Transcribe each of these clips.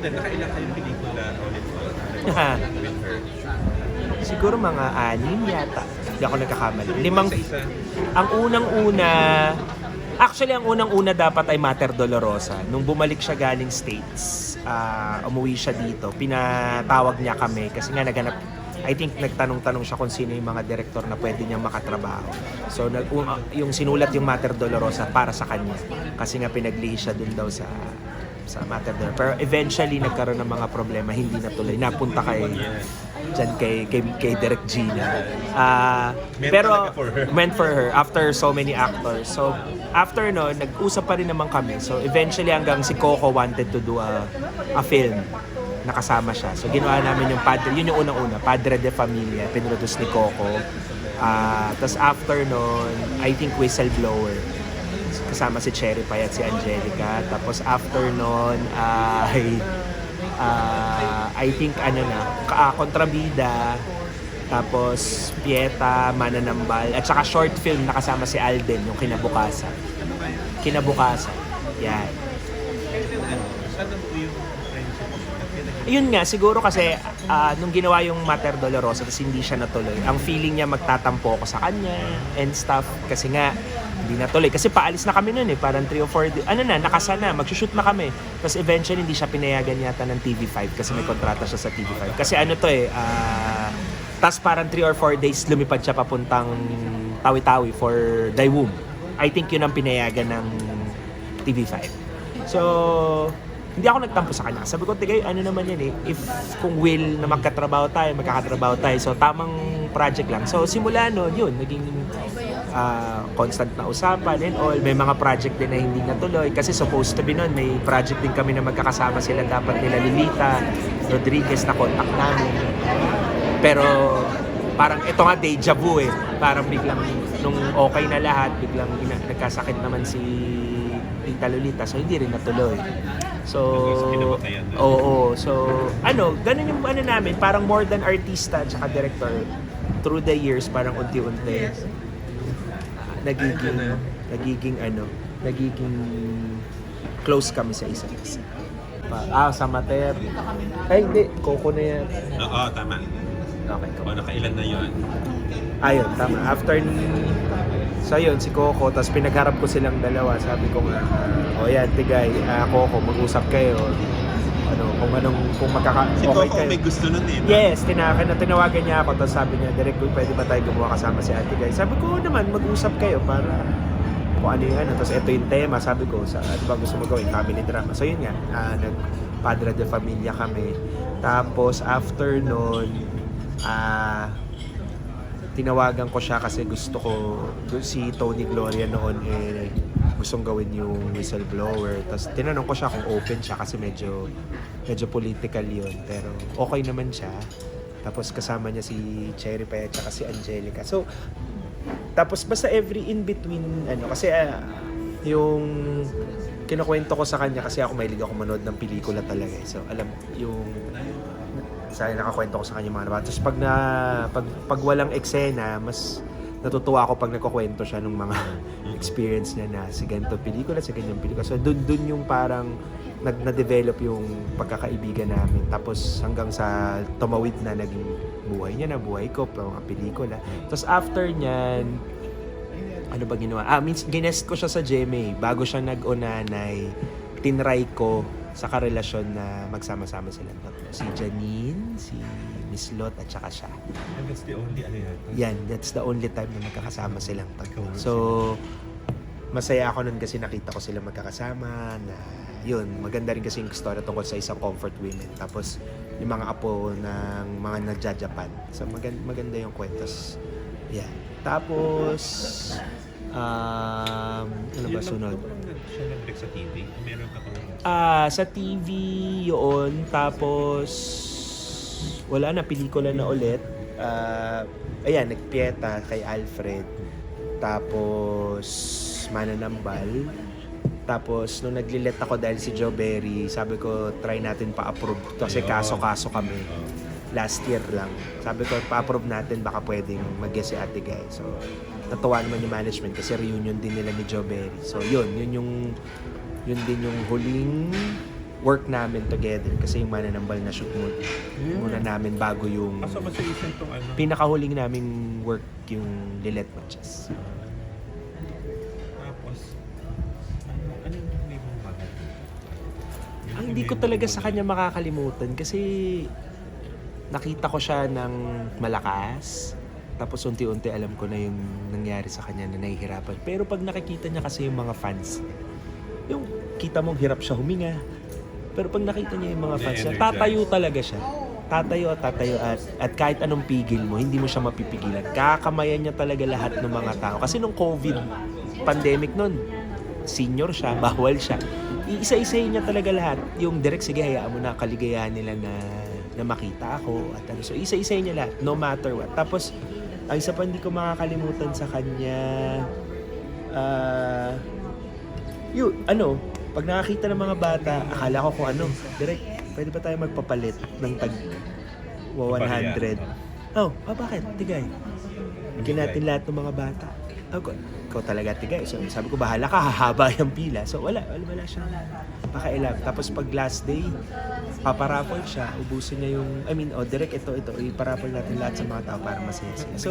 Nakailang kayong pelikula ulit with her? Siguro mga 6 yata. Hindi ako nagkakamali. 5. Isa-isa. Ang unang-una, actually ang unang-una dapat ay Mater Dolorosa. Nung bumalik siya galing States, umuwi siya dito. Pinatawag niya kami kasi nga naghanap, I think nagtanong-tanong siya kung sino yung mga direktor na pwede niyang makatrabaho. So yung sinulat yung Mater Dolorosa para sa kanya. Kasi nga pinaglihi siya dun daw sa Mater Dolorosa. Pero eventually nagkaroon ng mga problema, hindi natuloy. Napunta kay Direk Gina. Pero meant for her after so many actors. So after no, nag-usap pa rin naman kami. So eventually hanggang si Coco wanted to do a film. Nakasama siya. So ginawa namin yung Padre, yun yung unang-una, Padre de Familia, pinroduce ni Coco. Tapos after nun, I think Whistleblower. Kasama si Cherry Pie at si Angelica. Tapos after nun, I think Kontrabida, tapos Pieta, Mananambal, at saka short film na kasama si Alden, yung Kinabukasan. Yan. Saan po yung friendship? Yun nga, siguro kasi nung ginawa yung Mater Dolorosa tapos hindi siya natuloy, ang feeling niya magtatampo ako sa kanya and stuff kasi nga hindi natuloy. Kasi paalis na kami nun parang 3 or 4, nakasana, magsushoot na kami. Tapos eventually hindi siya pinayagan yata ng TV5 kasi may kontrata siya sa TV5. Kasi tapos parang 3 or 4 days lumipad siya papuntang Tawi-Tawi for Daewoo. I think yun ang pinayagan ng TV5. So, hindi ako nagtampo sa kanya. Sabi ko, tigay, naman yan if kung will na magkatrabaho tayo, magkakatrabaho tayo. So, tamang project lang. So, simula noon, yun, naging constant na usapan and all. May mga project din na hindi natuloy. Kasi supposed to be noon, may project din kami na magkakasama sila. Dapat nila Lilita Rodriguez na contact namin. Pero, parang ito nga, deja vu Parang biglang, nung okay na lahat, biglang nagkasakit naman si Tita Lolita. So, hindi rin natuloy. So, so, ganun yung namin, parang more than artista at saka director, through the years, parang unti-unti, nagiging close kami sa isa't isa. Sa Mater. Ay, hindi. Coco na yan. Oo, tama. Okay, Coco. Nakailan na yun? Ayun, tama. After so yun, si Coco, tapos pinagharap ko silang dalawa. Sabi ko nga, yan, tigay, Coco, mag-usap kayo. Kung Si okay Coco kayo. may gusto nun Yes, tinawagan niya ako, tapos sabi niya, Direk, pwede ba tayo gumawa kasama si Ate Guy? Sabi ko, naman, mag-usap kayo para kung ano yung tapos ito yung tema, sabi ko, ano ba gusto mo gawin? Family drama. So yun nga, nag-Padre de Familia kami. Tapos after nun, tinawagan ko siya kasi gusto ko, si Tony Gloria noon gustong gawin yung Whistleblower. Tapos tinanong ko siya kung open siya kasi medyo political yun. Pero okay naman siya. Tapos kasama niya si Cherry Pie at saka si Angelica. So, tapos basta every in between, kasi yung kinukwento ko sa kanya kasi ako mahilig ako manood ng pelikula talaga. So, alam, yung nakakwento ko sa kanya mga naman. Tapos pag walang eksena, mas natutuwa ako pag nagkukwento siya ng mga experience niya na sa ganito pelikula, sa ganyang pelikula. So dun yung parang na-develop yung pagkakaibigan namin. Tapos hanggang sa tumawid na naging buhay niya na, buhay ko, mga pelikula. Tapos after niyan, ano ba ginawa? Ginest ko siya sa GMA. Bago siya nag-unanay, tinry ko sa karelasyon na magsama-sama silang tatlo. Si Janine, si Miss Lot, at saka siya. And that's the only That's the only time na magkakasama silang tatlo. So, masaya ako nun kasi nakita ko sila magkakasama na yun, maganda rin kasi yung story tungkol sa isang comfort women. Tapos, yung mga apo ng mga nagja-Japan. So, maganda yung kwentos. Yeah. Tapos, ano ba sunod? Siya nag-break sa TV? Meron ka pang... Sa TV yun. Tapos, wala na, pelikula na ulit. Ayan, nagpieta kay Alfred. Tapos, Mananambal. Tapos, nung naglilet ako dahil si Joe Berry, sabi ko, try natin pa-approve. Kasi kaso-kaso kami. Last year lang. Sabi ko, pa-approve natin, baka pwedeng mag-guest si Ate Guy. So, natuwa naman yung management kasi reunion din nila ni Joe Berry. So, yun din yung huling work namin together kasi yung Mananambal na shoot muna namin bago yung Kaso ba sa isang tong ano? pinakahuling naming work yung Lilet Matches. Tapos, ano yung may mong bagay? Ang hindi ko talaga sa kanya makakalimutan kasi nakita ko siya ng malakas. Tapos unti-unti alam ko na yung nangyari sa kanya na nahihirapan. Pero pag nakikita niya kasi yung mga fans, yung kita mong hirap siya huminga. Pero pag nakita niya yung mga fans niya, tatayo talaga siya. Tatayo at kahit anong pigil mo, hindi mo siya mapipigilan. Kakamayan niya talaga lahat ng mga tao. Kasi nung COVID pandemic nun, senior siya, bawal siya. Iisa-isahin niya talaga lahat. Yung direct, sige, hayaan mo na kaligayahan nila na makita ako. At ano. So, isa-isahin niya lahat, no matter what. Tapos, ang isa pa hindi ko makakalimutan sa kanya, pag nakakita ng mga bata, akala ko kung direct, pwede ba tayo magpapalit ng tag 100? Bakit? Tigay. Bigyan natin lahat ng mga bata. Ikaw talaga tigay. So, sabi ko, bahala ka, hahaba yung pila. So, wala siya. Pakailam. Tapos pag last day, paparaffle siya, ubusin niya yung, direct ito, iparaffle natin lahat sa mga tao para masaya sila. So,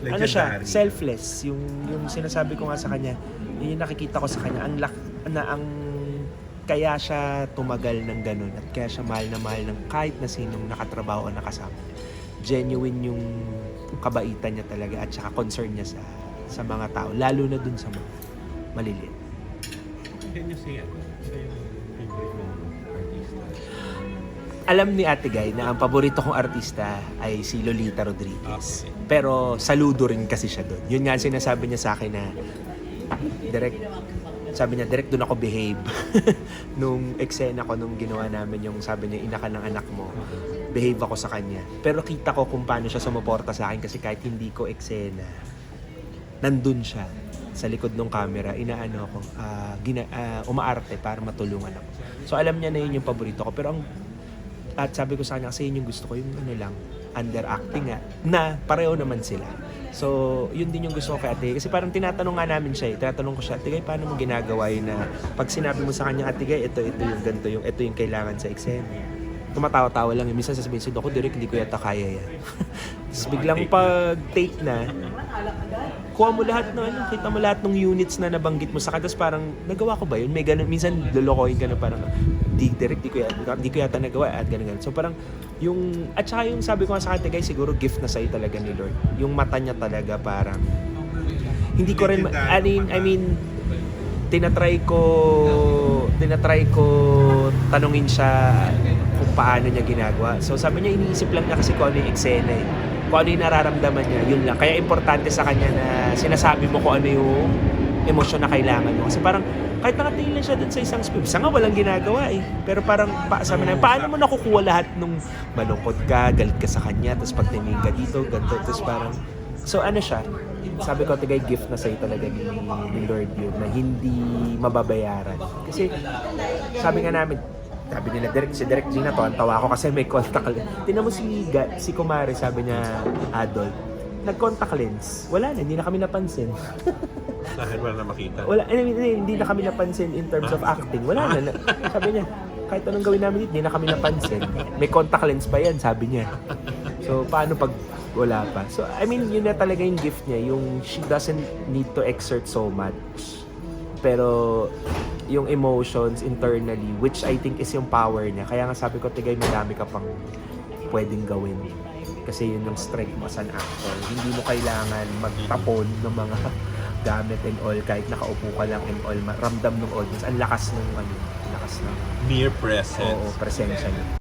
ano siya, selfless. Yung sinasabi ko nga sa kanya, yun yung nakikita ko sa kanya, ang kaya siya tumagal ng ganun at kaya siya mahal ng kahit na sinong nakatrabaho o nakasama. Genuine yung kabaitan niya talaga at saka concern niya sa mga tao, lalo na dun sa mga maliliit. Can you say yung favorite mong artista? Alam ni Ate Guy na ang paborito kong artista ay si Lolita Rodriguez. Okay. Pero saludo rin kasi siya doon. Yun nga sinasabi niya sa akin na direct doon ako behave. Nung eksena ko, nung ginawa namin yung sabi niya, ina ka ng anak mo, behave ako sa kanya. Pero kita ko kung paano siya sumuporta sa akin kasi kahit hindi ko eksena, nandun siya sa likod ng camera, inaano ako, umaarte para matulungan ako. So alam niya na yun yung paborito ko. Pero at sabi ko sa kanya, kasi yun yung gusto ko, yung underacting nga, na pareho naman sila. So, yun din yung gusto ko kay Ate. Kasi parang tinatanong nga namin siya, tinatanong ko siya, Ate Guy, paano mo ginagawa yun na pag sinabi mo sa kanya, Ate Guy, ito yung ganito, ito yung kailangan sa eksena. Tumatawa-tawa lang. Minsan sasabihin siya, ako direct, hindi ko yata kaya yan. Tapos biglang pag-take na, kuha mo lahat ng kita mo lahat ng units na nabanggit mo sa kanya. Tapos parang, nagawa ko ba yun? May ganun, minsan lolokohin ka na parang, di ko yata nagawa at ganun. So parang, at saka yung sabi ko nga sa kanya, guys, siguro gift na sa'yo talaga ni Lord. Yung mata niya talaga parang, hindi ko rin, I mean, tinatry ko tanungin siya kung paano niya ginagawa. So sabi niya, iniisip lang niya kasi kung ano yung eksena eh. Kung ano yung nararamdaman niya, yun lang. Kaya importante sa kanya na sinasabi mo kung ano yung emosyon na kailangan mo. Kasi parang, kahit nakatingin lang siya dun sa isang script, nga walang ginagawa eh. Pero parang, sabi na, paano mo nakukuha lahat nung malungkot ka, galit ka sa kanya, tapos pag tingin ka dito, ganito, tapos parang, so ano siya, sabi ko, tigay gift na sa'yo talaga ni Lord yun, na hindi mababayaran. Kasi, sabi nga namin, sabi nila, si Direk Gina to, ang tawa ko kasi may contact lens. Tingnan mo si Kumare, sabi niya, Adol, nag-contact lens. Wala na, hindi na kami napansin. Dahil wala na makita. Hindi na kami napansin in terms of acting. Wala na. Sabi niya, kahit anong gawin namin dito, hindi na kami napansin. May contact lens pa yan, sabi niya. So, paano pag wala pa? So, I mean, yun na talaga yung gift niya. Yung she doesn't need to exert so much. Pero, yung emotions internally, which I think is yung power niya. Kaya nga sabi ko, Tigay, madami ka pang pwedeng gawin. Kasi yun yung strength mo as an actor. Hindi mo kailangan magtapon ng mga gamit and all. Kahit nakaupo ka lang and all, ramdam ng audience. Ang lakas ng Mere presence. Oo, presensya niya.